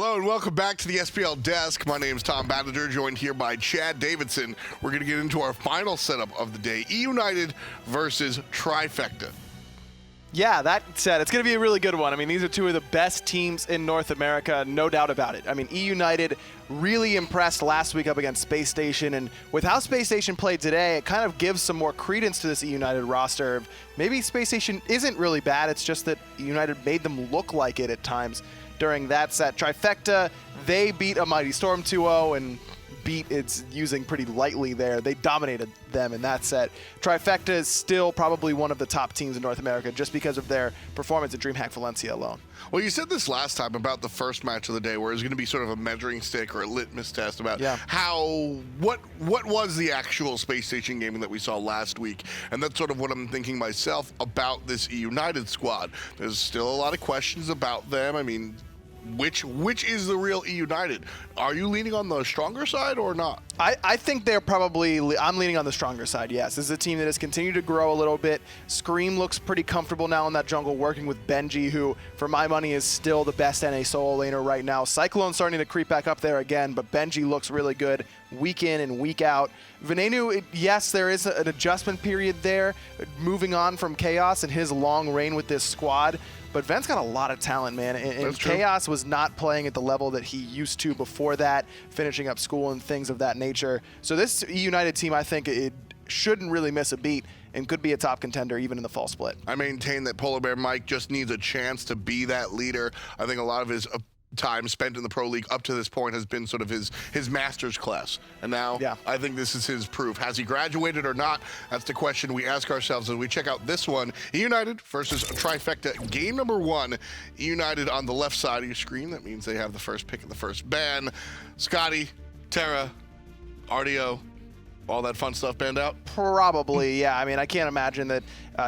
Hello and welcome back to the SPL Desk. My name is Tom Badger, joined here by Chad Davidson. We're going to get into our final setup of the day, eUnited versus Trifecta. Yeah, that said, it's going to be a really good one. I mean, these are two of the best teams in North America, no doubt about it. I mean, eUnited really impressed last week up against Space Station, and with how Space Station played today, it kind of gives some more credence to this eUnited roster. Maybe Space Station isn't really bad, it's just that eUnited made them look like it at times during that set. Trifecta, they beat a Mighty Storm 2-0 and beat it's using pretty lightly there. They dominated them in that set. Trifecta is still probably one of the top teams in North America just because of their performance at DreamHack Valencia alone. Well, you said this last time about the first match of the day where it's going to be sort of a measuring stick or a litmus test about what was the actual Space Station gaming that we saw last week. And that's sort of what I'm thinking myself about this eUnited squad. There's still a lot of questions about them. I mean, which is the real eUnited? Are you leaning on the stronger side or not? I think they're probably, I'm leaning on the stronger side, yes. This is a team that has continued to grow a little bit. Screammmmm looks pretty comfortable now in that jungle, working with Benji, who, for my money, is still the best NA solo laner right now. Cyclone's starting to creep back up there again, but Benji looks really good week in and week out. Venenu, yes, there is an adjustment period there, moving on from Chaos and his long reign with this squad. But Ven's got a lot of talent, man, and Chaos was not playing at the level that he used to before that, finishing up school and things of that nature. So this eUnited team, I think it shouldn't really miss a beat and could be a top contender even in the fall split. I maintain that PolarBearMike just needs a chance to be that leader. I think a lot of his time spent in the Pro League up to this point has been sort of his master's class. And now I think this is his proof. Has he graduated or not? That's the question we ask ourselves as we check out this one. eUnited versus Trifecta. Game number one. eUnited on the left side of your screen. That means they have the first pick of the first ban. Skadi, Terra, Artio, all that fun stuff banned out? Probably, yeah. I mean, I can't imagine that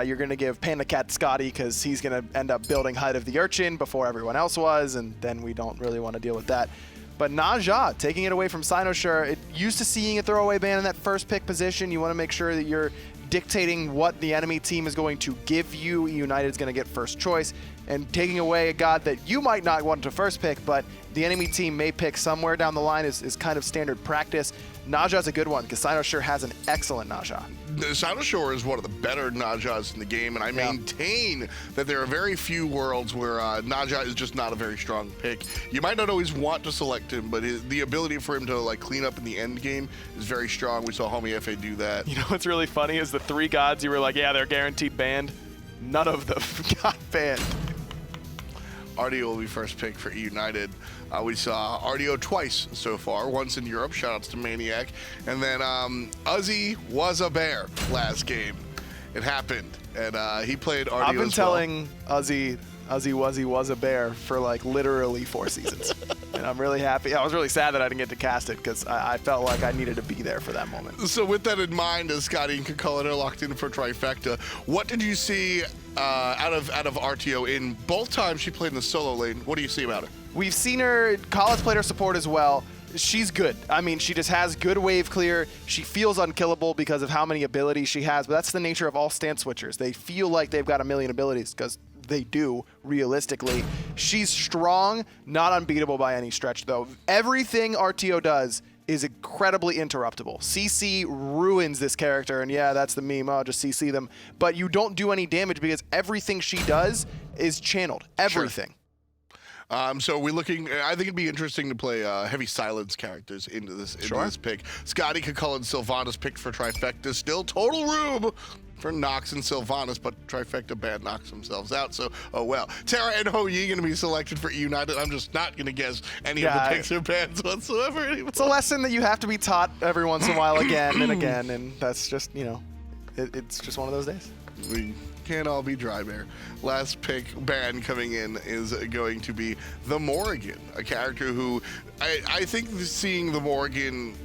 you're going to give PandaCat Skadi because he's going to end up building Height of the Urchin before everyone else was, and then we don't really want to deal with that. But Naja, taking it away from Cynosure, used to seeing a throwaway ban in that first pick position. You want to make sure that you're dictating what the enemy team is going to give you. eUnited is going to get first choice, and taking away a god that you might not want to first pick, but the enemy team may pick somewhere down the line is kind of standard practice. Naja's a good one because Cynosure has an excellent Naja. Cynosure is one of the better Najas in the game, and I maintain that there are very few worlds where Naja is just not a very strong pick. You might not always want to select him, but the ability for him to like clean up in the end game is very strong. We saw Homie FA do that. You know what's really funny is the three gods you were like, yeah, they're guaranteed banned. None of them got banned. Artio will be first pick for eUnited. We saw Artio twice so far, once in Europe, shoutouts to Maniac, and then Uzi was a bear last game. It happened, and he played Artio. I've been telling Uzi was a bear for like literally 4 seasons. And I'm really happy. I was really sad that I didn't get to cast it because I felt like I needed to be there for that moment. So with that in mind, as Skadi and KikiSoCheeky are locked in for Trifecta, what did you see out of Artio in both times she played in the solo lane? What do you see about her? We've seen her, College played her support as well. She's good. I mean, she just has good wave clear. She feels unkillable because of how many abilities she has, but that's the nature of all stance switchers. They feel like they've got a million abilities because they do, realistically. She's strong, not unbeatable by any stretch, though. Everything Artio does is incredibly interruptible. CC ruins this character, and yeah, that's the meme, oh, just CC them. But you don't do any damage because everything she does is channeled. Everything. Sure. So we're looking, I think it'd be interesting to play heavy silence characters into this pick. Skadi, KikiSoCheeky, and Sylvanus picked for Trifecta. Still total room for Nox and Sylvanus, but Trifecta banned Nox themselves out, so oh well. Terra and Jing going to be selected for eUnited. I'm just not going to guess any of the picks or bans whatsoever anymore. It's a lesson that you have to be taught every once in a while again and again, and that's just, you know, it's just one of those days. We can't all be dry bear. Last pick ban coming in is going to be the Morrigan, a character who I think seeing the Morrigan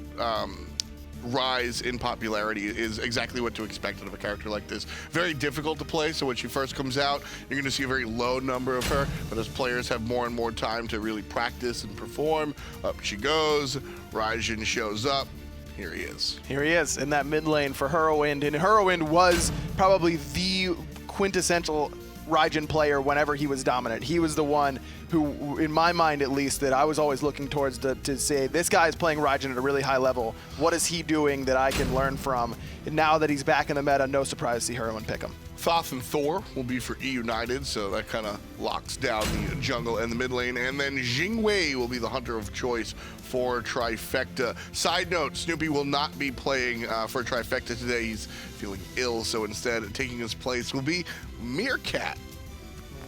rise in popularity is exactly what to expect out of a character like this. Very difficult to play, so when she first comes out, you're going to see a very low number of her, but as players have more and more time to really practice and perform, up she goes, Raijin shows up, here he is. Here he is in that mid lane for Hurriwind, and Hurriwind was probably the quintessential Raijin player whenever he was dominant. He was the one who, in my mind at least, that I was always looking towards to say, this guy is playing Raijin at a really high level. What is he doing that I can learn from? And now that he's back in the meta, no surprise to see Hurriwind pick him. Thoth and Thor will be for eUnited, so that kind of locks down the jungle and the mid lane. And then Jing will be the hunter of choice for Trifecta. Side note, Snoopy will not be playing for Trifecta today. He's feeling ill, so instead taking his place will be Meerkat.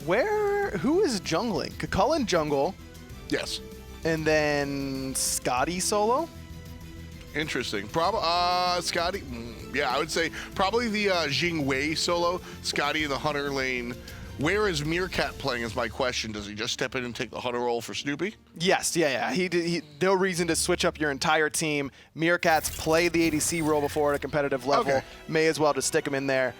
Who is jungling? Chulainn jungle. Yes. And then Skadi solo? Interesting. Skadi, yeah, I would say probably the Jing solo. Skadi in the hunter lane. Where is Meerkat playing is my question. Does he just step in and take the hunter role for Snoopy? Yes, yeah. No reason to switch up your entire team. Meerkat's played the ADC role before at a competitive level. Okay. May as well just stick him in there.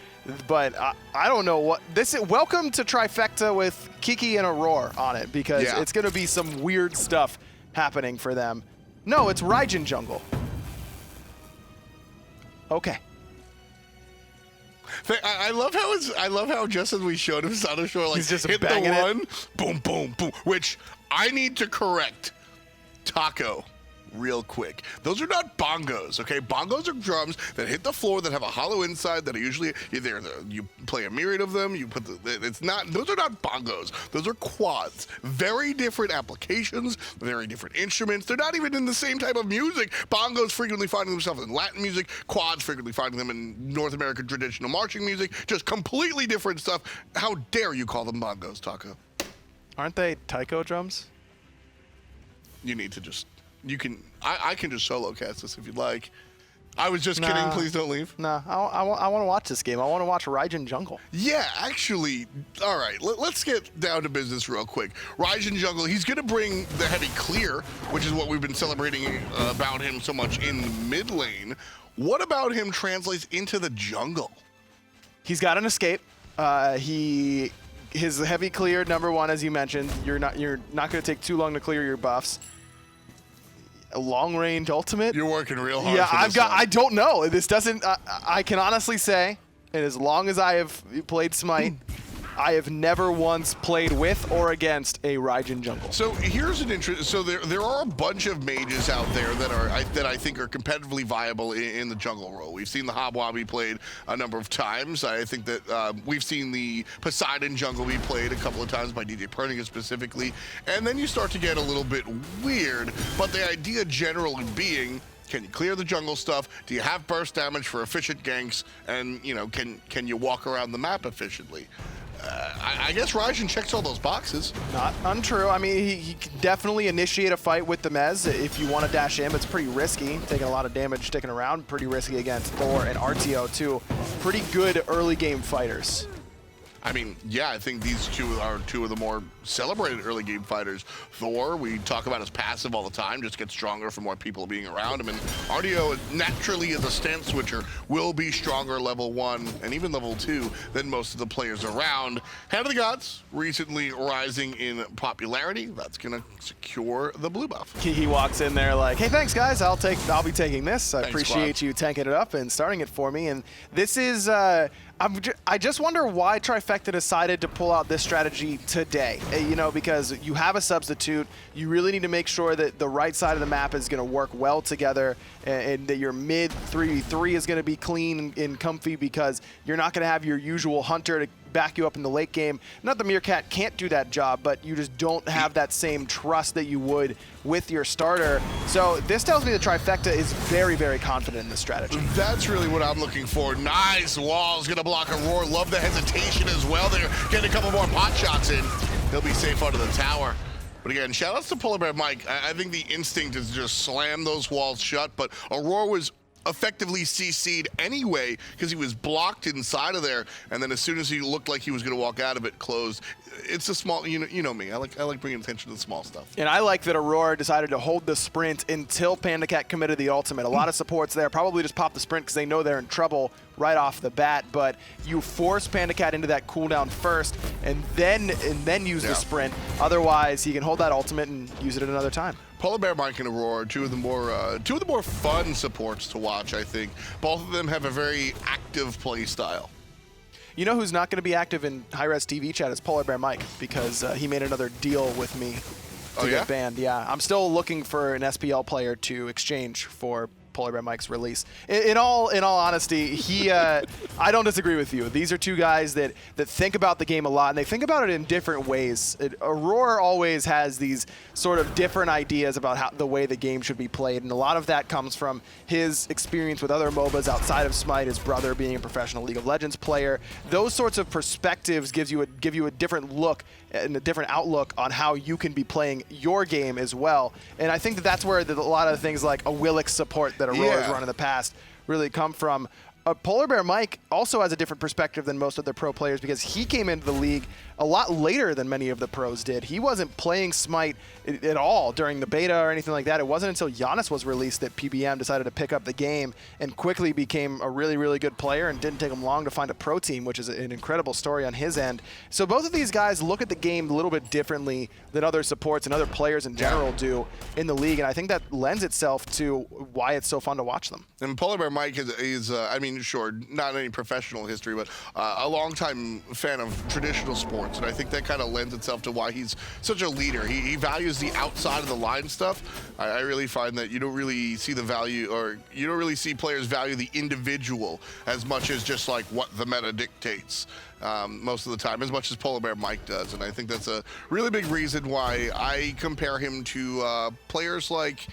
But I don't know what this is. Welcome to Trifecta with Kiki and Aror on it, because it's going to be some weird stuff happening for them. No, it's Raijin jungle. Okay. I love how just as we showed him Cynosure, like, he's just hit the one, boom, boom, boom. Which I need to correct. Taco, real quick. Those are not bongos, okay? Bongos are drums that hit the floor that have a hollow inside that are usually either you play a myriad of them. You put it's not. Those are not bongos. Those are quads. Very different applications. Very different instruments. They're not even in the same type of music. Bongos frequently finding themselves in Latin music. Quads frequently finding them in North American traditional marching music. Just completely different stuff. How dare you call them bongos, Taco? Aren't they taiko drums? You need to just. You can. I can just solo cast this if you'd like. I was just kidding. Please don't leave. Nah, I want to watch this game. I want to watch Raijin jungle. Yeah, actually. All right, let's get down to business real quick. Raijin jungle. He's going to bring the heavy clear, which is what we've been celebrating about him so much in the mid lane. What about him translates into the jungle? He's got an escape. His heavy clear, #1, as you mentioned. You're not going to take too long to clear your buffs. A long-range ultimate. You're working real hard. Yeah, for this I don't know. This doesn't. I can honestly say, and as long as I have played Smite, I have never once played with or against a Raijin jungle. So here's an interesting. So there are a bunch of mages out there that I think are competitively viable in the jungle role. We've seen the Hobwobby played a number of times. I think that we've seen the Poseidon jungle be played a couple of times by DJ Pernigan specifically, and then you start to get a little bit weird. But the idea generally being, can you clear the jungle stuff? Do you have burst damage for efficient ganks? And can you walk around the map efficiently? I guess Raijin checks all those boxes. Not untrue. I mean, he can definitely initiate a fight with the Mez. If you want to dash in, it's pretty risky. Taking a lot of damage sticking around. Pretty risky against Thor and Artio, too. Pretty good early game fighters. I mean, yeah, I think these two are two of the more celebrated early game fighters. Thor, we talk about his passive all the time, just gets stronger from more people being around him. And Artio, naturally as a stance switcher, will be stronger level 1 and even level 2 than most of the players around. Hand of the Gods, recently rising in popularity. That's going to secure the blue buff. He walks in there like, hey, thanks, guys. I'll be taking this. I appreciate squad. You tanking it up and starting it for me. And this is... I just wonder why Trifecta decided to pull out this strategy today. Because you have a substitute. You really need to make sure that the right side of the map is going to work well together, and that your mid 3v3 is going to be clean and comfy, because you're not going to have your usual hunter to back you up in the late game. Not that Meerkat can't do that job, but you just don't have that same trust that you would with your starter. So this tells me that Trifecta is very, very confident in this strategy. That's really what I'm looking for. Nice walls, gonna block Aror. Love the hesitation as well there. Getting a couple more pot shots in. He'll be safe under the tower. But again, shout outs to PolarBearMike. I think the instinct is to just slam those walls shut, but Aror was effectively CC'd anyway because he was blocked inside of there, and then as soon as he looked like he was going to walk out of it, closed. It's a small, you know me. I like bringing attention to the small stuff. And I like that Aror decided to hold the sprint until PandaCat committed the ultimate. A lot of supports there probably just pop the sprint because they know they're in trouble right off the bat, but you force PandaCat into that cooldown first and then use the sprint. Otherwise, he can hold that ultimate and use it at another time. PolarBearMike and Aror are two of the more fun supports to watch, I think. Both of them have a very active play style. You know who's not going to be active in hi-rez TV chat is PolarBearMike, because he made another deal with me to get banned. Yeah, I'm still looking for an SPL player to exchange for PolarBearMike's release. In all honesty, he I don't disagree with you. These are two guys that think about the game a lot, and they think about it in different ways. Aror always has these sort of different ideas about the way the game should be played, and a lot of that comes from his experience with other MOBAs outside of Smite, his brother being a professional League of Legends player. Those sorts of perspectives give you a different look and a different outlook on how you can be playing your game as well. And I think that's where a lot of things like a Willix support that Aror has run in the past really come from. PolarBearMike also has a different perspective than most of the pro players, because he came into the league a lot later than many of the pros did. He wasn't playing Smite at all during the beta or anything like that. It wasn't until Giannis was released that PBM decided to pick up the game and quickly became a really, really good player, and didn't take him long to find a pro team, which is an incredible story on his end. So both of these guys look at the game a little bit differently than other supports and other players in general do in the league, and I think that lends itself to why it's so fun to watch them. And PolarBearMike is I mean, sure, not any professional history, but a longtime fan of traditional sports. And I think that kind of lends itself to why he's such a leader. He values the outside of the line stuff. I really find that you don't really see the value, or you don't really see players value the individual as much as just like what the meta dictates. Most of the time, as much as PolarBearMike does. And I think that's a really big reason why I compare him to players like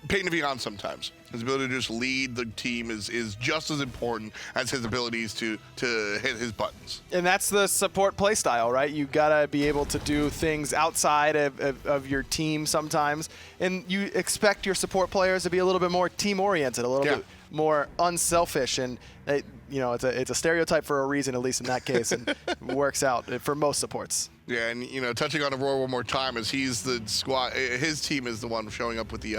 Pain to Beyond sometimes. His ability to just lead the team is just as important as his abilities to hit his buttons. And that's the support play style, right? You gotta be able to do things outside of your team sometimes, and you expect your support players to be a little bit more team-oriented, a little bit more unselfish, and you know, it's a stereotype for a reason, at least in that case, and it works out for most supports. Yeah, and you know, touching on Aror one more time, as he's the squad, his team is the one showing up with the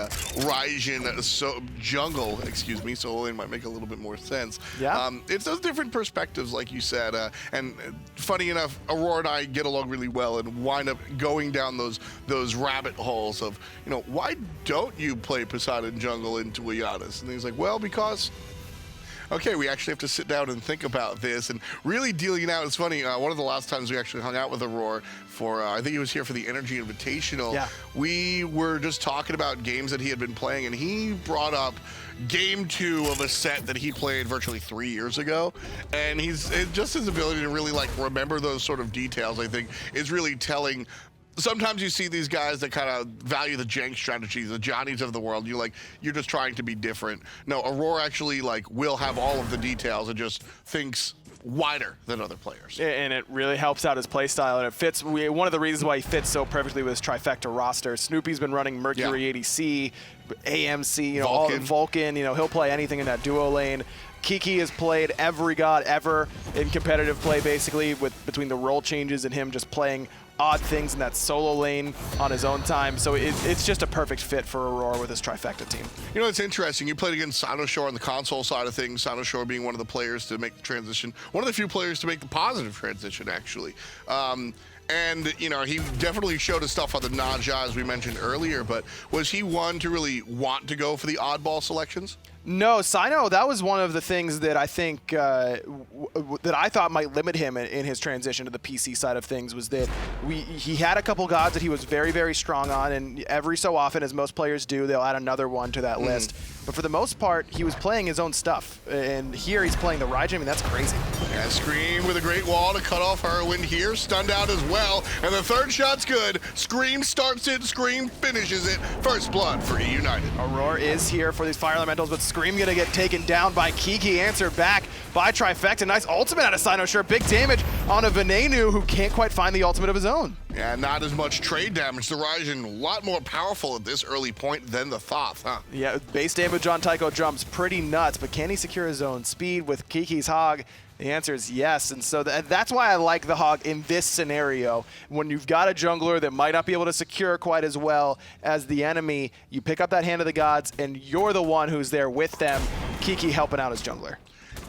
Raijin jungle, excuse me, so it might make a little bit more sense. Yeah. It's those different perspectives, like you said, and funny enough, Aror and I get along really well and wind up going down those rabbit holes of, you know, why don't you play Poseidon jungle into a Giannis? And he's like, well, because okay, we actually have to sit down and think about this and really dealing out. It's funny, one of the last times we actually hung out with Aror for, I think he was here for the Energy Invitational. Yeah. We were just talking about games that he had been playing, and he brought up game 2 of a set that he played virtually 3 years ago. And just his ability to really like remember those sort of details, I think, is really telling. Sometimes you see these guys that kind of value the jank strategies, the Johnnies of the world. You're just trying to be different. No, Aror actually will have all of the details and just thinks wider than other players. And it really helps out his play style, and it fits. One of the reasons why he fits so perfectly with his Trifecta roster. Snoopy's been running Mercury ADC, AMC, you know, all Vulcan. You know, he'll play anything in that duo lane. Kiki has played every god ever in competitive play, basically, between the role changes and him just playing odd things in that solo lane on his own time. So it's just a perfect fit for Aror with his Trifecta team. You know, it's interesting. You played against Cynosure on the console side of things, Cynosure being one of the players to make the transition, one of the few players to make the positive transition, actually. And, you know, he definitely showed his stuff on the Naja, as we mentioned earlier, but was he one to really want to go for the oddball selections? No, Cyno, that was one of the things that I think that I thought might limit him in his transition to the PC side of things, was that he had a couple gods that he was very, very strong on, and every so often, as most players do, they'll add another one to that list. But for the most part, he was playing his own stuff, and here he's playing the Raijin. I mean, that's crazy. Yeah, Scream with a great wall to cut off Hurriwind here, stunned out as well, and the third shot's good. Scream starts it, Scream finishes it. First blood for eUnited. Aror is here for these fire elementals, but Scream gonna get taken down by Kiki, answered back by Trifecta. Nice ultimate out of Cynosure, big damage on a Venenu who can't quite find the ultimate of his own. Yeah, not as much trade damage. The Raijin, a lot more powerful at this early point than the Thoth, huh? Yeah, base damage on Tycho jumps pretty nuts, but can he secure his own speed with Kiki's Hog? The answer is yes, and so that's why I like the Hog in this scenario. When you've got a jungler that might not be able to secure quite as well as the enemy, you pick up that Hand of the Gods, and you're the one who's there with them, Kiki helping out his jungler.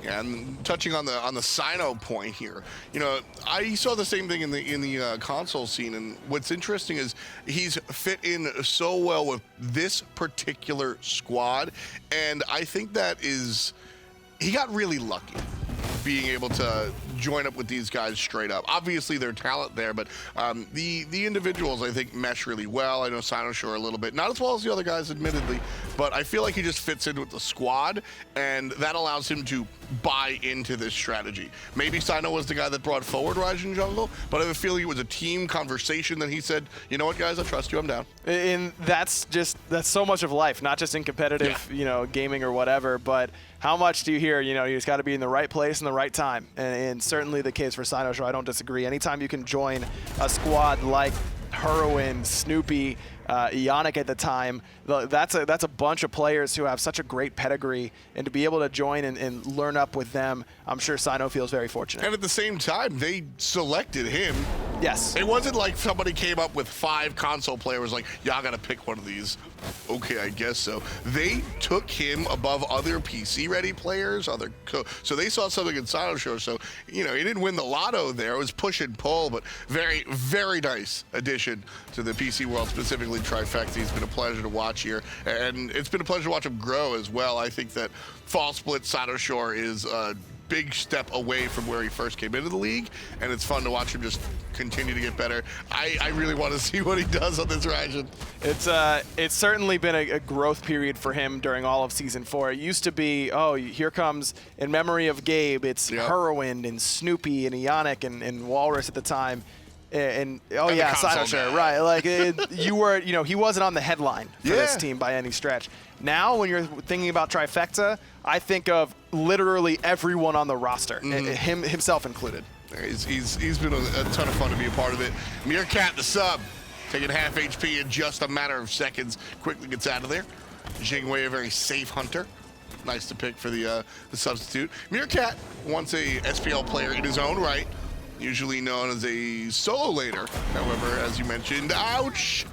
Yeah, and touching on the Cyno point here, you know, I saw the same thing in the console scene, and what's interesting is he's fit in so well with this particular squad, and I think that is, he got really lucky being able to join up with these guys straight up. Obviously, their talent there, but the individuals, I think, mesh really well. I know Cynosure a little bit, not as well as the other guys, admittedly, but I feel like he just fits in with the squad, and that allows him to buy into this strategy. Maybe Cyno was the guy that brought forward Raijin jungle, but I have a feeling it was a team conversation that he said, you know what, guys, I trust you, I'm down. And that's so much of life, not just in competitive, gaming or whatever, but how much do you hear, you just got to be in the right place and the right time, and certainly the case for Cynosure. I don't disagree. Anytime you can join a squad like Hurriwind, Snoopy, eUnited at the time, that's a bunch of players who have such a great pedigree, and to be able to join and learn up with them, I'm sure Cyno feels very fortunate. And at the same time, they selected him. Yes. It wasn't like somebody came up with 5 console players like, y'all gotta pick one of these. Okay, I guess so. They took him above other PC-ready players, so they saw something in Cynosure. So, he didn't win the lotto there. It was push and pull, but very, very nice addition to the PC world, specifically Trifecta. He's been a pleasure to watch here, and it's been a pleasure to watch him grow as well. I think that Fall Split Cynosure is a big step away from where he first came into the league, and it's fun to watch him just continue to get better. I really want to see what he does on this Raijin. It's certainly been a growth period for him during all of Season 4. It used to be, oh, here comes, in memory of Gabe, it's Hurriwind and Snoopy and eUnited and Walrus at the time. And Cynosure, right? Like he wasn't on the headline for this team by any stretch. Now, when you're thinking about Trifecta, I think of literally everyone on the roster, himself included. He's been a ton of fun to be a part of it. Meerkat, the sub, taking half HP in just a matter of seconds, quickly gets out of there. Jing, a very safe hunter. Nice to pick for the substitute. Meerkat, once a SPL player in his own right, usually known as a solo laner. However, as you mentioned, ouch,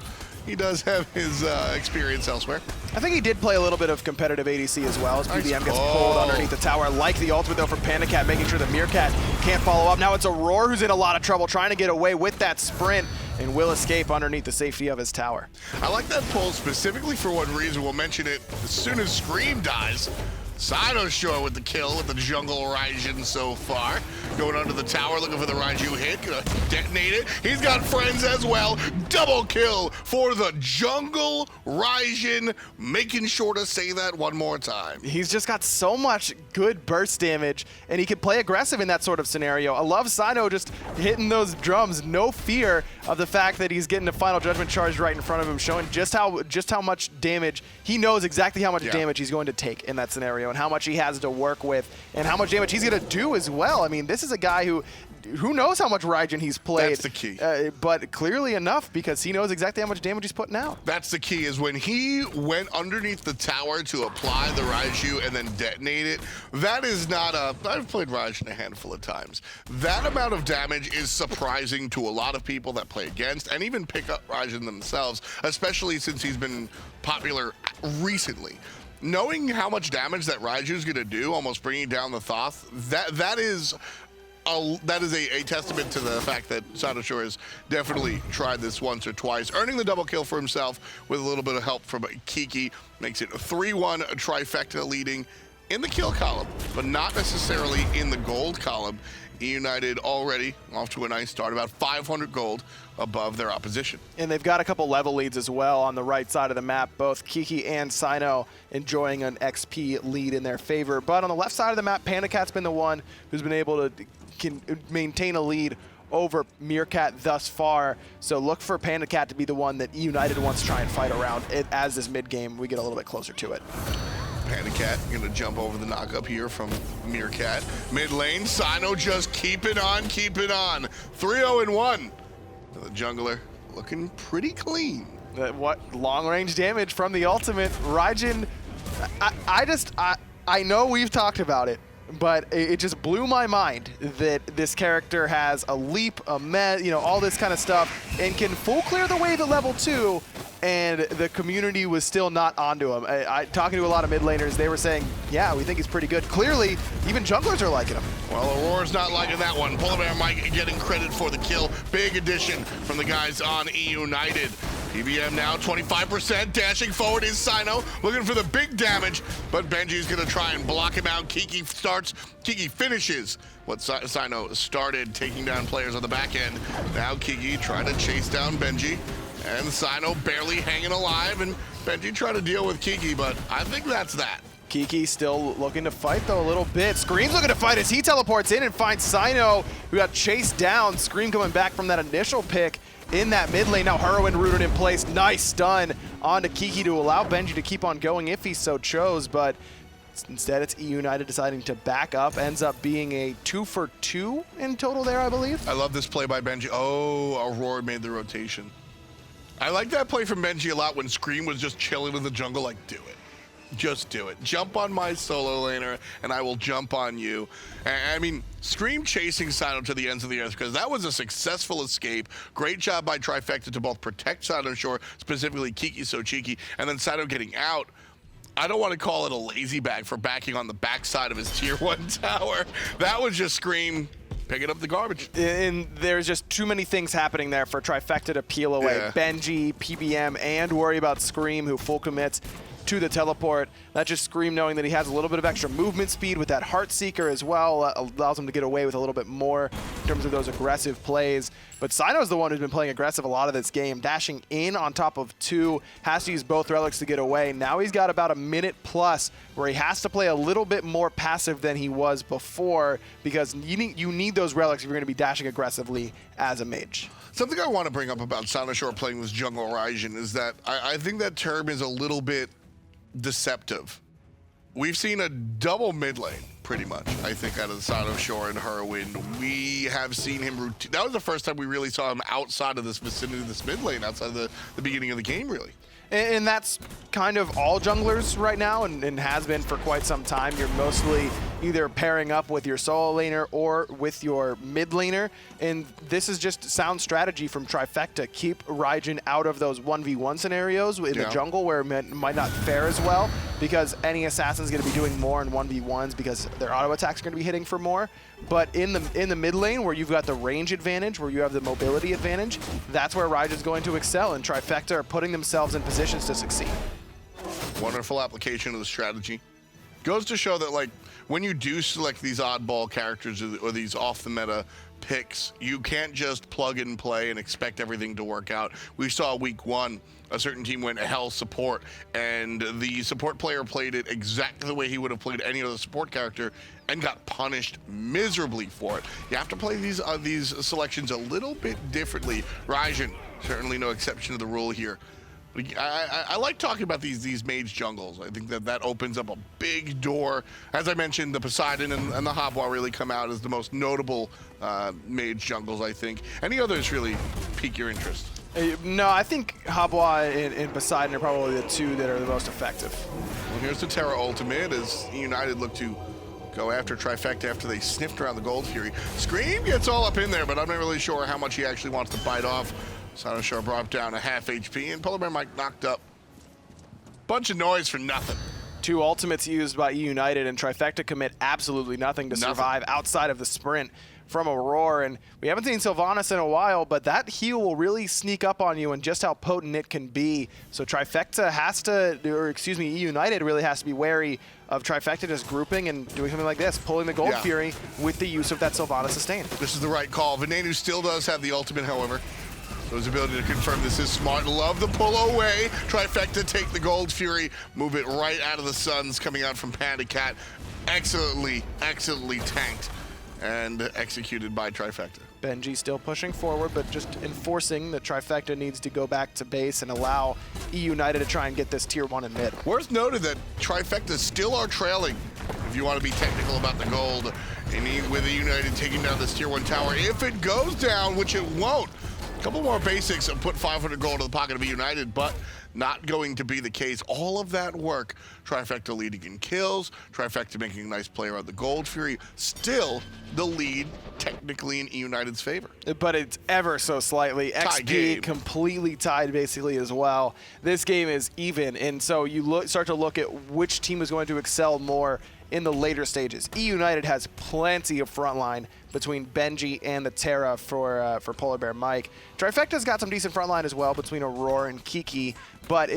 he does have his experience elsewhere. I think he did play a little bit of competitive ADC as well, as PDM gets pulled underneath the tower. I like the ultimate, though, from PandaCat, making sure that Meerkat can't follow up. Now it's Aror who's in a lot of trouble, trying to get away with that sprint, and will escape underneath the safety of his tower. I like that pull specifically for one reason. We'll mention it as soon as Scream dies. Cynosure with the kill with the jungle Raijin so far. Going under the tower, looking for the Raiju hit. Gonna detonate it. He's got friends as well. Double kill for the jungle Raijin. Making sure to say that one more time. He's just got so much good burst damage, and he can play aggressive in that sort of scenario. I love Cyno just hitting those drums. No fear of the fact that he's getting a Final Judgment charged right in front of him, showing just how much damage. He knows exactly how much damage he's going to take in that scenario, and how much he has to work with, and how much damage he's going to do as well. I mean, this is a guy who knows how much Raijin he's played. That's the key. But clearly enough, because he knows exactly how much damage he's putting out. That's the key, is when he went underneath the tower to apply the Raiju and then detonate it, that is not I've played Raijin a handful of times. That amount of damage is surprising to a lot of people that play against, and even pick up Raijin themselves, especially since he's been popular recently. Knowing how much damage that Raiju is going to do, almost bringing down the Thoth, that is a testament to the fact that Cynosure has definitely tried this once or twice, earning the double kill for himself with a little bit of help from Kiki. Makes it 3-1, Trifecta leading in the kill column, but not necessarily in the gold column. eUnited already off to a nice start, about 500 gold above their opposition. And they've got a couple level leads as well on the right side of the map. Both Kiki and Cyno enjoying an XP lead in their favor. But on the left side of the map, PandaCat's been the one who's been able to maintain a lead over Meerkat thus far. So look for PandaCat to be the one that eUnited wants to try and fight around as this mid game we get a little bit closer to it. PandaCat gonna jump over the knock-up here from Meerkat. Mid lane, Cyno just keep it on. 3-0-1. The jungler looking pretty clean. What long-range damage from the ultimate. Raijin, I know we've talked about it, but it just blew my mind that this character has a leap, all this kind of stuff, and can full clear the wave at level 2, and the community was still not onto him. Talking to a lot of mid laners, they were saying, yeah, we think he's pretty good. Clearly, even junglers are liking him. Well, Auror's not liking that one. PolarBearMike getting credit for the kill. Big addition from the guys on eUnited. PBM now 25%, dashing forward is Cyno, looking for the big damage, but Benji's gonna try and block him out. Kiki finishes what Cyno started, taking down players on the back end. Now Kiki trying to chase down Benji, and Cyno barely hanging alive, and Benji trying to deal with Kiki, but I think that's that. Kiki still looking to fight though a little bit. Scream's looking to fight as he teleports in and finds Cyno, who got chased down. Scream coming back from that initial pick in that mid lane. Now Hurriwind rooted in place. Nice stun onto Kiki to allow Benji to keep on going if he so chose, but instead it's eUnited deciding to back up. Ends up being a 2-for-2 in total there, I believe. I love this play by Benji. Oh, Aror made the rotation. I like that play from Benji a lot when Scream was just chilling in the jungle, like, do it. Just do it. Jump on my solo laner, and I will jump on you. I mean, Scream chasing Cyno to the ends of the earth, because that was a successful escape. Great job by Trifecta to both protect Cynosure, specifically KikiSoCheeky, and then Cyno getting out. I don't want to call it a lazy bag for backing on the backside of his tier 1 tower. That was just Scream picking up the garbage. And there's just too many things happening there for Trifecta to peel away. Yeah. Benji, PBM, and worry about Scream, who full commits to the teleport. That just Scream knowing that he has a little bit of extra movement speed with that Heartseeker as well, allows him to get away with a little bit more in terms of those aggressive plays. But Cyno's the one who's been playing aggressive a lot of this game, dashing in on top of 2, has to use both relics to get away. Now he's got about a minute plus where he has to play a little bit more passive than he was before, because you need those relics if you're going to be dashing aggressively as a mage. Something I want to bring up about Cynosure playing this jungle Raijin is that I think that term is a little bit deceptive. We've seen a double mid lane, pretty much, I think, out of the Cynosure and Hurriwind. We have seen him routine. That was the first time we really saw him outside of this vicinity of this mid lane, outside of the beginning of the game, really. And that's kind of all junglers right now, and has been for quite some time. You're mostly either pairing up with your solo laner or with your mid laner, and this is just sound strategy from Trifecta. Keep Raijin out of those 1v1 scenarios in the jungle where it might not fare as well, because any assassin's going to be doing more in 1v1s because their auto attacks are going to be hitting for more. But in the mid lane, where you've got the range advantage, where you have the mobility advantage, that's where Raijin's going to excel, and Trifecta are putting themselves in positions to succeed. Wonderful application of the strategy. Goes to show that, like, when you do select these oddball characters or these off-the-meta picks, you can't just plug and play and expect everything to work out. We saw week 1, a certain team went hell support, and the support player played it exactly the way he would have played any other support character and got punished miserably for it. You have to play these selections a little bit differently. Raijin, certainly no exception to the rule here. I like talking about these mage jungles. I think that opens up a big door. As I mentioned, the Poseidon and the Habwa really come out as the most notable mage jungles, I think. Any others really pique your interest? No, I think Habwa and Poseidon are probably the 2 that are the most effective. Well, here's the Terra ultimate as eUnited look to go after Trifecta after they sniffed around the Gold Fury. Scream gets all up in there, but I'm not really sure how much he actually wants to bite off. Cynosure brought down a half HP, and PolarBearMike knocked up. Bunch of noise for nothing. 2 ultimates used by eUnited, and Trifecta commit absolutely nothing to survive outside of the sprint from Aror. And we haven't seen Sylvanus in a while, but that heal will really sneak up on you and just how potent it can be. So Trifecta has to, or excuse me, eUnited really has to be wary of Trifecta just grouping and doing something like this, pulling the Gold Fury with the use of that Sylvanus sustain. This is the right call. Venenu still does have the ultimate, however. So his ability to confirm this is smart. Love the pull away. Trifecta take the Gold Fury, move it right out of the Suns coming out from PandaCat. Excellently tanked and executed by Trifecta. Benji still pushing forward, but just enforcing that Trifecta needs to go back to base and allow eUnited to try and get this tier 1 in mid. Worth noted that Trifecta still are trailing, if you want to be technical about the gold, and with eUnited taking down this tier 1 tower. If it goes down, which it won't, a couple more basics and put 500 gold in the pocket of eUnited, but not going to be the case. All of that work, Trifecta leading in kills, Trifecta making a nice play around the Gold Fury, still the lead technically in eUnited's favor. But it's ever so slightly. XP completely tied basically as well. This game is even, and so you start to look at which team is going to excel more in the later stages. eUnited has plenty of frontline between Benji and the Terra for PolarBearMike. Trifecta's got some decent frontline as well between Aror and Kiki, but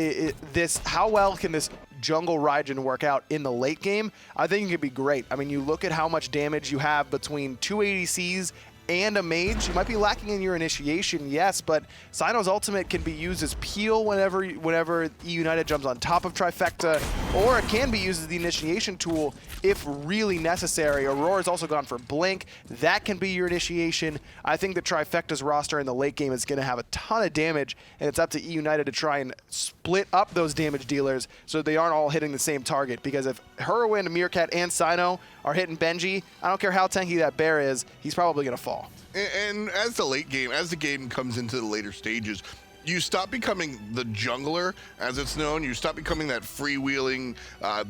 how well can this jungle Raijin work out in the late game? I think it could be great. I mean, you look at how much damage you have between 2 ADCs and a mage. You might be lacking in your initiation, yes, but Cyno's ultimate can be used as peel whenever eUnited jumps on top of Trifecta, or it can be used as the initiation tool if really necessary. Aurora's also gone for Blink. That can be your initiation. I think that Trifecta's roster in the late game is going to have a ton of damage, and it's up to eUnited to try and split up those damage dealers so they aren't all hitting the same target, because if Hurriwind, Meerkat, and Cyno are hitting Benji, I don't care how tanky that bear is, he's probably going to fall. And as the game comes into the later stages, you stop becoming the jungler, as it's known. You stop becoming that freewheeling,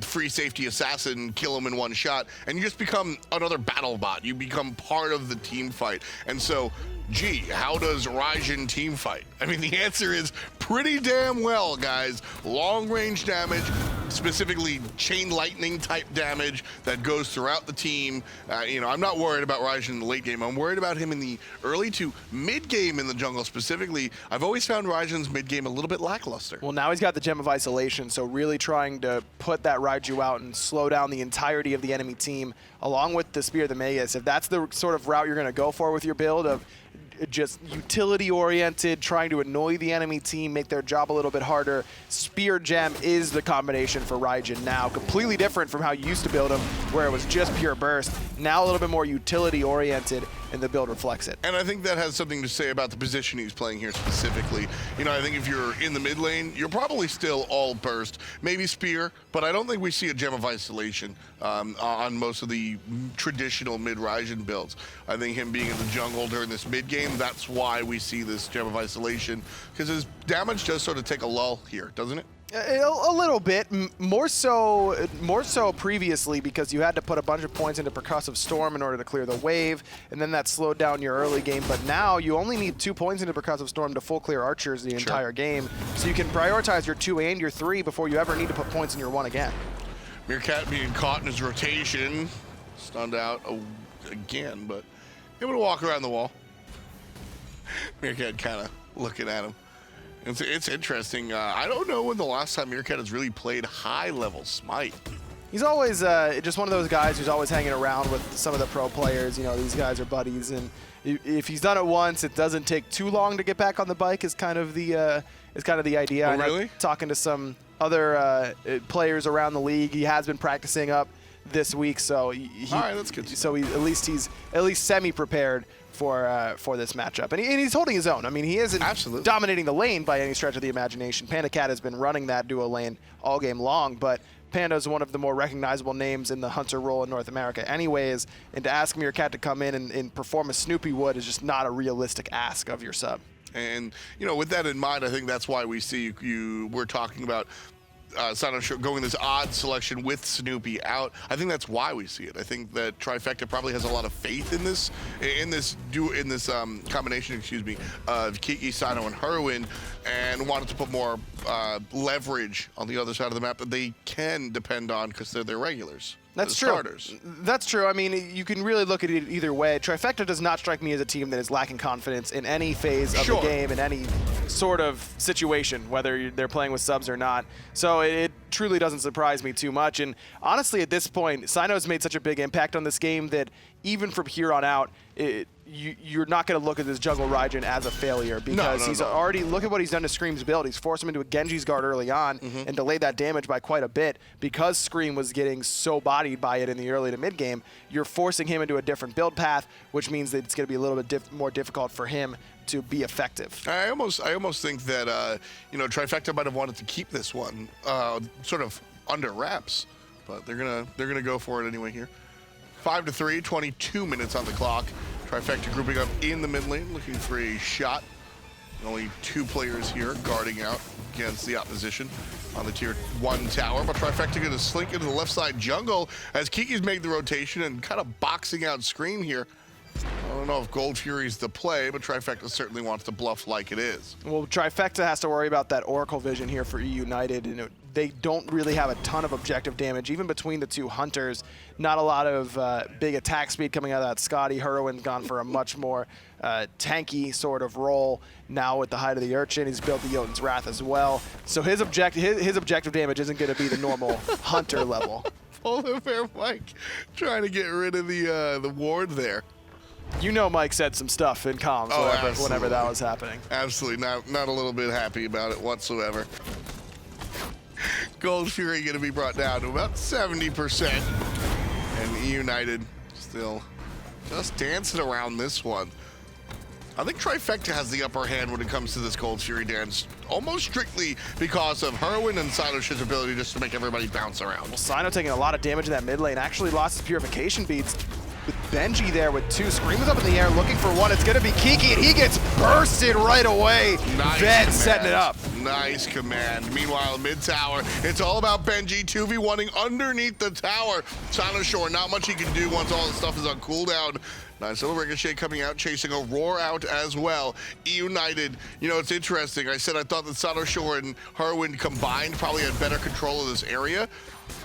free safety assassin, kill him in one shot, and you just become another battle bot. You become part of the team fight. And so, gee, how does Raijin team fight? I mean, the answer is pretty damn well, guys. Long range damage, specifically chain lightning type damage that goes throughout the team. I'm not worried about Raijin in the late game. I'm worried about him in the early to mid game in the jungle specifically. I've always found Raijin's mid game a little bit lackluster. Well, now he's got the Gem of Isolation, so really trying to put that Raiju out and slow down the entirety of the enemy team, along with the Spear of the Magus. If that's the sort of route you're going to go for with your build of just utility-oriented, trying to annoy the enemy team, make their job a little bit harder, Spear Gem is the combination for Raijin now. Completely different from how you used to build him, where it was just pure burst. Now a little bit more utility-oriented, and the build reflects it. And I think that has something to say about the position he's playing here specifically. I think if you're in the mid lane, you're probably still all burst, maybe Spear, but I don't think we see a Gem of Isolation on most of the traditional mid Raijin builds. I think him being in the jungle during this mid game, that's why we see this Gem of Isolation, because his damage does sort of take a lull here, doesn't it? A little bit, more so previously, because you had to put a bunch of points into Percussive Storm in order to clear the wave, and then that slowed down your early game. But now you only need 2 points into Percussive Storm to full clear archers the entire game, so you can prioritize your 2 and your 3 before you ever need to put points in your 1 again. Meerkat being caught in his rotation, stunned out again, but able to walk around the wall. Meerkat kind of looking at him. It's interesting. I don't know when the last time Meerkat has really played high-level Smite. He's always just one of those guys who's always hanging around with some of the pro players. These guys are buddies, and if he's done it once, it doesn't take too long to get back on the bike. Is kind of the idea. Oh, really? Talking to some other players around the league, he has been practicing up this week, so all right, that's good. So he's at least semi-prepared for this matchup, and he's holding his own. I mean, he isn't dominating the lane by any stretch of the imagination. PandaCat has been running that duo lane all game long, but Panda is one of the more recognizable names in the hunter role in North America anyways, and to ask Meerkat to come in and perform as Snoopy would is just not a realistic ask of your sub. And, with that in mind, I think that's why we see we're talking about Cynosure going this odd selection with Snoopy out. I think that's why we see it. I think that Trifecta probably has a lot of faith in this combination, of Kiki, Cyno, and Hurriwind, and wanted to put more leverage on the other side of the map that they can depend on because they're their regulars. That's true. Starters. That's true. I mean, you can really look at it either way. Trifecta does not strike me as a team that is lacking confidence in any phase of the game, in any sort of situation, whether they're playing with subs or not. So it truly doesn't surprise me too much. And honestly, at this point, Cyno's made such a big impact on this game that even from here on out, you're not going to look at this jungle Raijin as a failure, because he's already, look at what he's done to Scream's build. He's forced him into a Genji's guard early on and delayed that damage by quite a bit because Scream was getting so bodied by it in the early to mid game. You're forcing him into a different build path, which means that it's going to be a little bit more difficult for him to be effective. I almost think that Trifecta might have wanted to keep this one sort of under wraps, but they're gonna go for it anyway here. 5-3, 22 minutes on the clock. Trifecta grouping up in the mid lane, looking for a shot. Only 2 players here guarding out against the opposition on the tier 1 tower, but Trifecta gonna slink into the left side jungle as Kiki's made the rotation and kind of boxing out Scream here. don't know if Gold Fury's the play, but Trifecta certainly wants to bluff like it is. Well, Trifecta has to worry about that Oracle Vision here for eUnited, and they don't really have a ton of objective damage, even between the two Hunters. Not a lot of big attack speed coming out of that Skadi. Hurriwind gone for a much more tanky sort of role. Now with the Height of the Urchin, he's built the Jotun's Wrath as well. So his objective damage isn't going to be the normal Hunter level. PolarBearMike trying to get rid of the ward there. You know Mike said some stuff in comms whenever that was happening. Absolutely, not a little bit happy about it whatsoever. Gold Fury going to be brought down to about 70%. And eUnited still just dancing around this one. I think Trifecta has the upper hand when it comes to this Gold Fury dance, almost strictly because of Hurriwind and Cynosure's ability just to make everybody bounce around. Well, Cyno taking a lot of damage in that mid lane, actually lost his purification beads. With Benji there with two, Screammmmm up in the air looking for one. It's going to be Kiki, and he gets bursted right away. Nice setting it up. Nice command. Meanwhile, mid-tower, it's all about Benji 2v1ing underneath the tower. Cynosure, not much he can do once all the stuff is on cooldown. Nice little ricochet coming out, chasing Aror out as well. eUnited, you know, it's interesting. I said I thought that Cynosure and Hurriwind combined probably had better control of this area.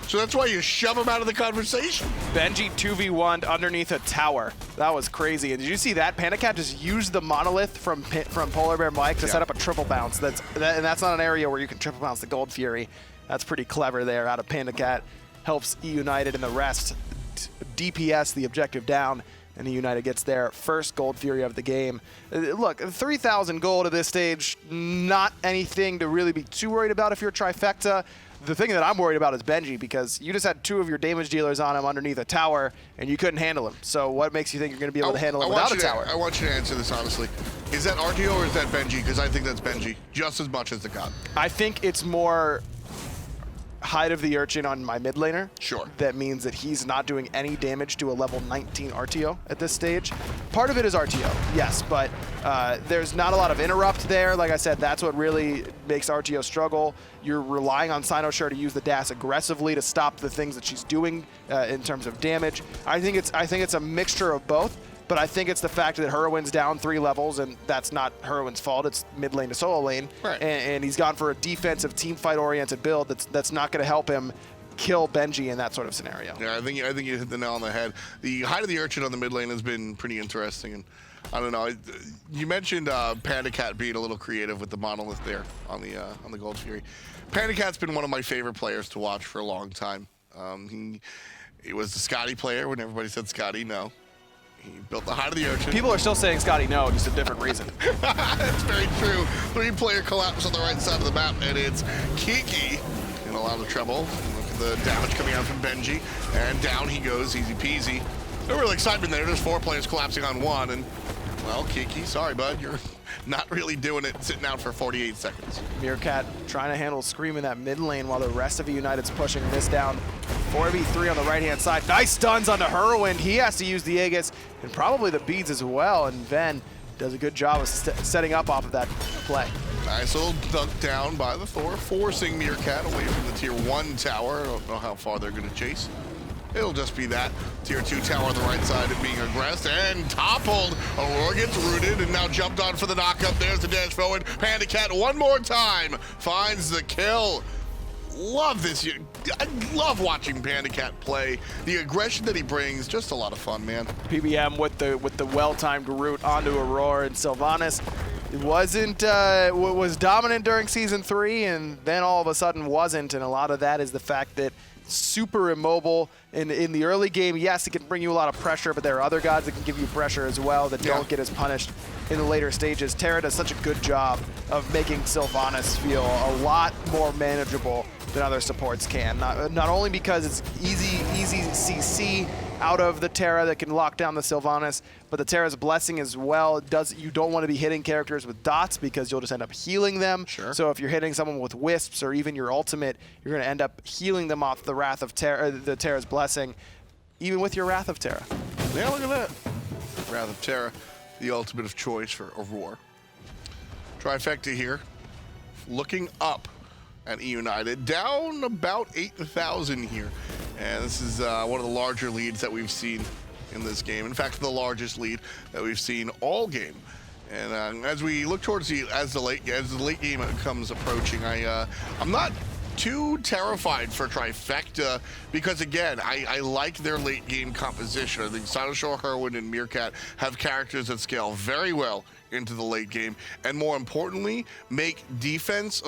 So that's why you shove him out of the conversation. Benji 2v1'd underneath a tower. That was crazy. And did you see that? PandaCat just used the monolith from PolarBearMike to set up a triple bounce. And that's not an area where you can triple bounce the Gold Fury. That's pretty clever there out of PandaCat. Helps eUnited and the rest DPS the objective down. And eUnited gets their first Gold Fury of the game. Look, 3,000 gold at this stage, not anything to really be too worried about if you're Trifecta. The thing that I'm worried about is Benji, because you just had two of your damage dealers on him underneath a tower, and you couldn't handle him. So what makes you think you're going to be able to handle him without a tower? I want you to answer this honestly. Is that Artio or is that Benji? Because I think that's Benji, just as much as the god. I think it's more Height of the Urchin on my mid laner. Sure. That means that he's not doing any damage to a level 19 Artio at this stage. Part of it is Artio, yes, but there's not a lot of interrupt there. Like I said, that's what really makes Artio struggle. You're relying on Cynosure to use the dash aggressively to stop the things that she's doing in terms of damage. I think it's a mixture of both. But I think it's the fact that Hurriwind's down 3 levels, and that's not Hurriwind's fault. It's mid lane to solo lane, right. And he's gone for a defensive, team fight-oriented build that's not going to help him kill Benji in that sort of scenario. Yeah, I think you hit the nail on the head. The Height of the Urchin on the mid lane has been pretty interesting, and I don't know. You mentioned PandaCat being a little creative with the monolith there on the Gold Fury. PandaCat's been one of my favorite players to watch for a long time. He was the Skadi player when everybody said Skadi no. He built the Height of the Urchin. People are still saying Skadi no, just a different reason. That's very true. 3-player collapse on the right side of the map, and it's Kiki in a lot of trouble. Look at the damage coming out from Benji, and down he goes, easy peasy. No real excitement there. There's 4 players collapsing on one, and well, Kiki, sorry bud, you're not really doing it, sitting out for 48 seconds. Meerkat trying to handle Screammmmm in that mid lane while the rest of eUnited's pushing this down. 4v3 on the right-hand side. Nice stuns onto Hurriwind. He has to use the Aegis and probably the beads as well, and Ven does a good job of setting up off of that play. Nice little dunk down by the Thor, forcing Meerkat away from the tier 1 tower. I don't know how far they're going to chase. It'll just be that tier 2 tower on the right side and being aggressed and toppled. Aror gets rooted and now jumped on for the knockup. There's the dash forward. PandaCat one more time finds the kill. Love this. I love watching PandaCat play. The aggression that he brings, just a lot of fun, man. PBM with the well-timed route onto Aror and Sylvanus. It was dominant during Season 3 and then all of a sudden wasn't, and a lot of that is the fact that super immobile in the early game. Yes, it can bring you a lot of pressure, but there are other gods that can give you pressure as well that don't get as punished in the later stages. Terra does such a good job of making Sylvanus feel a lot more manageable than other supports can. Not only because it's easy CC out of the Terra that can lock down the Sylvanus, but the Terra's blessing as well. You don't want to be hitting characters with dots because you'll just end up healing them. Sure. So if you're hitting someone with wisps or even your ultimate, you're going to end up healing them off the Wrath of Terra, the Terra's blessing, even with your Wrath of Terra. Yeah, look at that. Wrath of Terra, the ultimate of choice for Aror. Trifecta here, looking up at eUnited, down about 8,000 here. And this is one of the larger leads that we've seen in this game. In fact, the largest lead that we've seen all game. And as we look towards the late game comes approaching, I'm not too terrified for Trifecta because, again, I like their late game composition. I think Cynosure, Hurriwind, and Meerkat have characters that scale very well into the late game, and more importantly, make defense.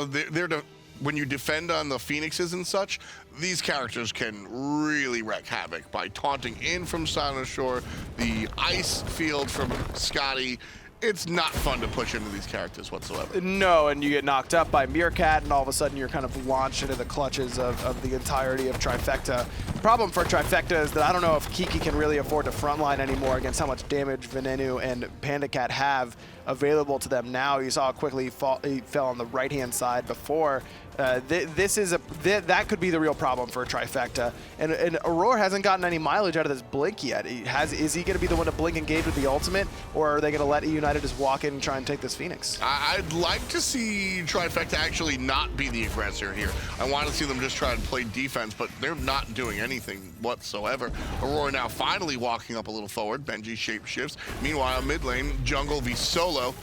When you defend on the Phoenixes and such, these characters can really wreak havoc by taunting in from Cynosure, the ice field from Skadi. It's not fun to push into these characters whatsoever. No, and you get knocked up by Meerkat, and all of a sudden you're kind of launched into the clutches of the entirety of Trifecta. The problem for Trifecta is that I don't know if Kiki can really afford to frontline anymore against how much damage Venenu and PandaCat have available to them now. You saw how quickly he fell on the right-hand side before. That could be the real problem for Trifecta. And Aror hasn't gotten any mileage out of this blink yet. Is he going to be the one to blink engage with the ultimate, or are they going to let eUnited just walk in and try and take this Phoenix? I'd like to see Trifecta actually not be the aggressor here. I want to see them just try and play defense, but they're not doing anything whatsoever. Aror now finally walking up a little forward. Benji shape shifts. Meanwhile, mid lane, jungle v solo.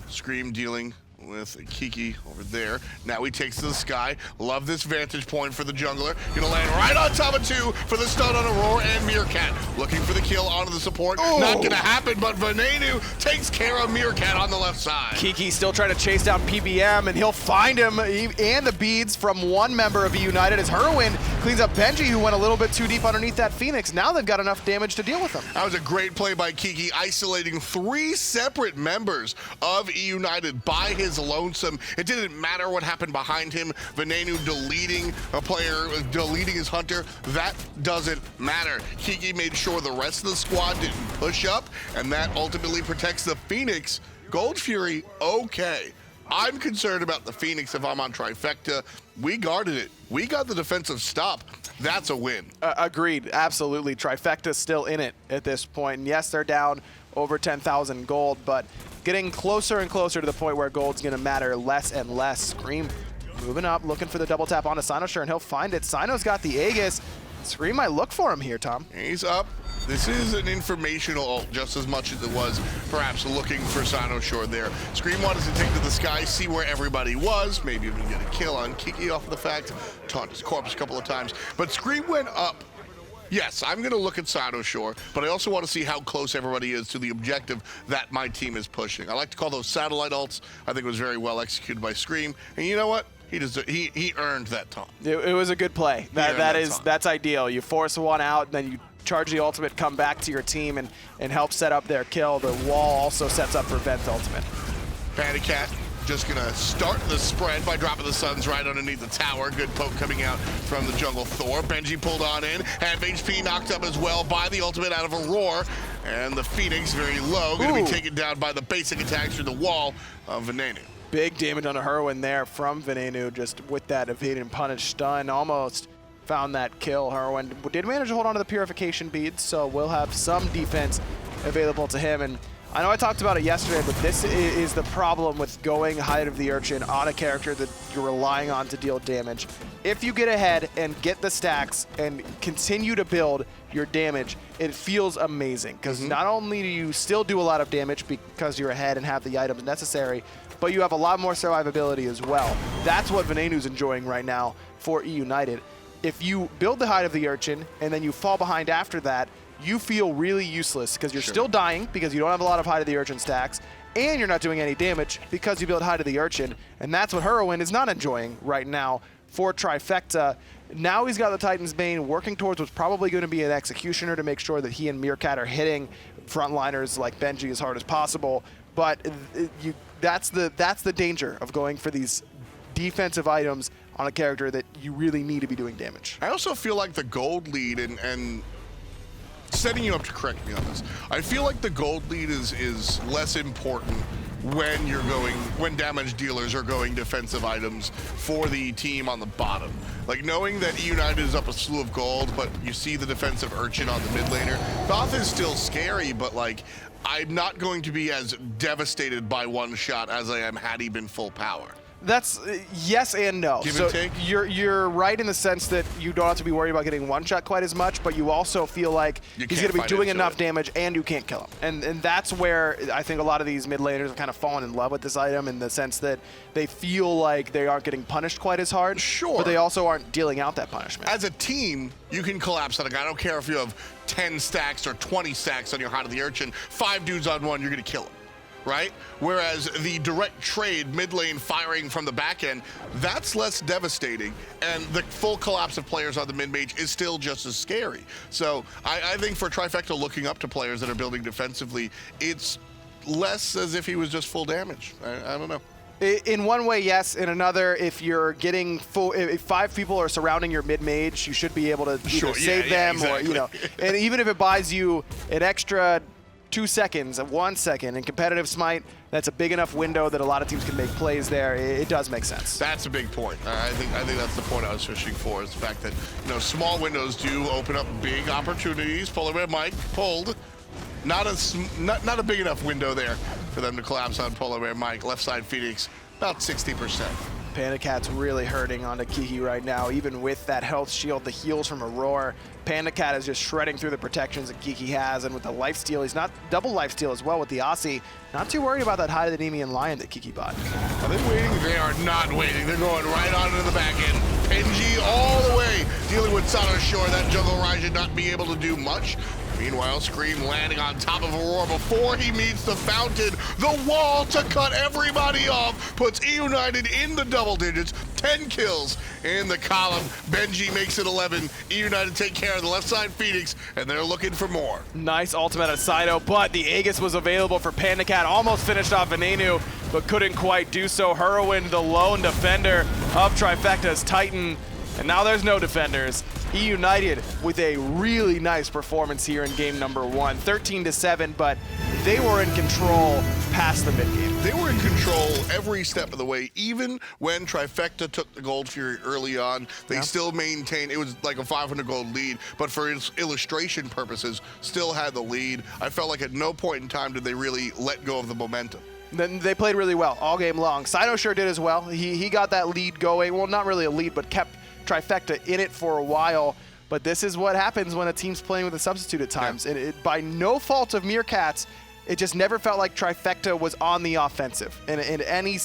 Scream dealing with Kiki over there. Now he takes to the sky. Love this vantage point for the jungler. Gonna land right on top of two for the stun on Aror and Meerkat. Looking for the kill onto the support. Oh. Not gonna happen, but Venenu takes care of Meerkat on the left side. Kiki still trying to chase down PBM, and he'll find him and the beads from one member of eUnited as Hurriwind cleans up Benji, who went a little bit too deep underneath that Phoenix. Now they've got enough damage to deal with him. That was a great play by Kiki, isolating 3 separate members of eUnited by his lonesome. It didn't matter what happened behind him. Venenu deleting a player, deleting his hunter. That doesn't matter. Kiki made sure the rest of the squad didn't push up, and that ultimately protects the Phoenix. Gold Fury, okay. I'm concerned about the Phoenix if I'm on Trifecta. We guarded it. We got the defensive stop. That's a win. Agreed, absolutely. Trifecta's still in it at this point. And yes, they're down over 10,000 gold, but getting closer and closer to the point where gold's gonna matter less and less. Scream moving up, looking for the double tap onto Cynosure, and he'll find it. Cyno's got the Aegis. Scream might look for him here, Tom. He's up. This is an informational ult just as much as it was perhaps looking for Cynosure there. Scream wanted to take to the sky, see where everybody was, maybe even get a kill on Kiki off the fact, taunt his corpse a couple of times, but Scream went up. Yes, I'm going to look at Cynosure, but I also want to see how close everybody is to the objective that my team is pushing. I like to call those satellite ults. I think it was very well executed by Scream, and you know what? He earned that taunt. It was a good play. That's ideal. You force one out, and then you charge the ultimate, come back to your team, and help set up their kill. The wall also sets up for Vent's ultimate. PandaCat just gonna start the spread by dropping the Suns right underneath the tower. Good poke coming out from the jungle Thor. Benji pulled on in, half HP knocked up as well by the ultimate out of Aror. And the Phoenix very low, gonna be taken down by the basic attacks through the wall of Venenu. Big damage on a Hurriwind there from Venenu, just with that evade and punish stun. Almost found that kill. Hurriwind did manage to hold on to the purification beads, so we'll have some defense available to him. And I know I talked about it yesterday, but this is the problem with going Height of the Urchin on a character that you're relying on to deal damage. If you get ahead and get the stacks and continue to build your damage, it feels amazing, because not only do you still do a lot of damage because you're ahead and have the items necessary, but you have a lot more survivability as well. That's what Venenu's enjoying right now for eUnited. If you build the Height of the Urchin and then you fall behind after that, you feel really useless because you're still dying because you don't have a lot of Height of the Urchin stacks, and you're not doing any damage because you build Height of the Urchin, and that's what Hurriwind is not enjoying right now for Trifecta. Now he's got the Titan's Bane working towards what's probably going to be an Executioner to make sure that he and Meerkat are hitting frontliners like Benji as hard as possible, but that's the danger of going for these defensive items on a character that you really need to be doing damage. I also feel like the gold lead and setting you up to correct me on this, I feel like the gold lead is less important when damage dealers are going defensive items for the team on the bottom. Like, knowing that eUnited is up a slew of gold, but you see the defensive Urchin on the mid laner. Thoth is still scary, but like, I'm not going to be as devastated by one shot as I am had he been full power. That's yes and no. Give so and take? You're right in the sense that you don't have to be worried about getting one shot quite as much, but you also feel like he's going to be doing enough damage and you can't kill him. And that's where I think a lot of these mid laners have kind of fallen in love with this item in the sense that they feel like they aren't getting punished quite as hard. Sure. But they also aren't dealing out that punishment. As a team, you can collapse on a guy. I don't care if you have 10 stacks or 20 stacks on your Heart of the Urchin. 5 dudes on one, you're going to kill him. Right? Whereas the direct trade mid lane firing from the back end, that's less devastating, and the full collapse of players on the mid mage is still just as scary. So I think for Trifecta looking up to players that are building defensively, it's less as if he was just full damage. I don't know. In one way, yes. In another, if you're getting full, if 5 people are surrounding your mid mage, you should be able to either save them exactly. or, you know, and even if it buys you an extra 2 seconds, 1 second in competitive Smite, that's a big enough window that a lot of teams can make plays there. It does make sense. That's a big point. I think that's the point I was fishing for, is the fact that, you know, small windows do open up big opportunities. PolarBearMike pulled. Not a big enough window there for them to collapse on PolarBearMike. Left side Phoenix, about 60%. PandaCat's really hurting onto Kiki right now, even with that health shield, the heals from Aror. PandaCat is just shredding through the protections that Kiki has, and with the lifesteal, he's not double lifesteal as well with the Aussie. Not too worried about that high to the Nemean Lion that Kiki bought. Are they waiting? They are not waiting. They're going right on into the back end. Benji all the way, dealing with Cynosure, that jungle Raijin not being able to do much. Meanwhile, Screammmmm landing on top of Aror before he meets the fountain. The wall to cut everybody off puts eUnited in the double digits. 10 kills in the column. Benji makes it 11. eUnited take care of the left side Phoenix, and they're looking for more. Nice ultimate at Cyno, but the Aegis was available for PandaCat. Almost finished off Venenu, but couldn't quite do so. Hurriwind, the lone defender of Trifecta's Titan. And now there's no defenders. eUnited with a really nice performance here in game number 1. 13-7, but they were in control past the mid-game. They were in control every step of the way. Even when Trifecta took the Gold Fury early on, they still maintained, it was like a 500 gold lead, but for illustration purposes, still had the lead. I felt like at no point in time did they really let go of the momentum. Then they played really well all game long. Cynosure did as well. He got that lead going. Well, not really a lead, but kept Trifecta in it for a while. But this is what happens when a team's playing with a substitute at times. And it, by no fault of Meerkat's, it just never felt like Trifecta was on the offensive in any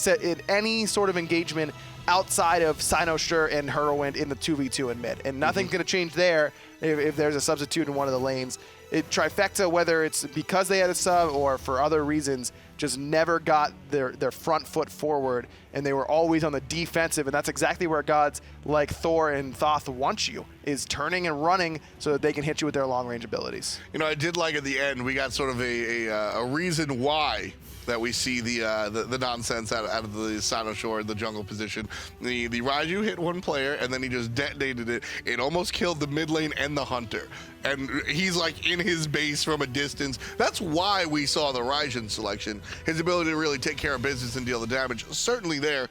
sort of engagement outside of Cynosure and Hurriwind in the 2v2 in mid. And nothing's going to change there if there's a substitute in one of the lanes. Trifecta, whether it's because they had a sub or for other reasons, just never got their front foot forward, and they were always on the defensive, and that's exactly where gods like Thor and Thoth want you, is turning and running so that they can hit you with their long-range abilities. You know, I did like at the end, we got sort of a reason why that we see the nonsense out of the Cynosure, the jungle position. The Raiju hit one player, and then he just detonated it. It almost killed the mid lane and the hunter. And he's like in his base from a distance. That's why we saw the Raijin selection. His ability to really take care of business and deal the damage, certainly there.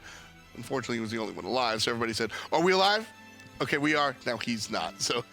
Unfortunately, he was the only one alive, so everybody said, are we alive? Okay, we are. Now he's not. So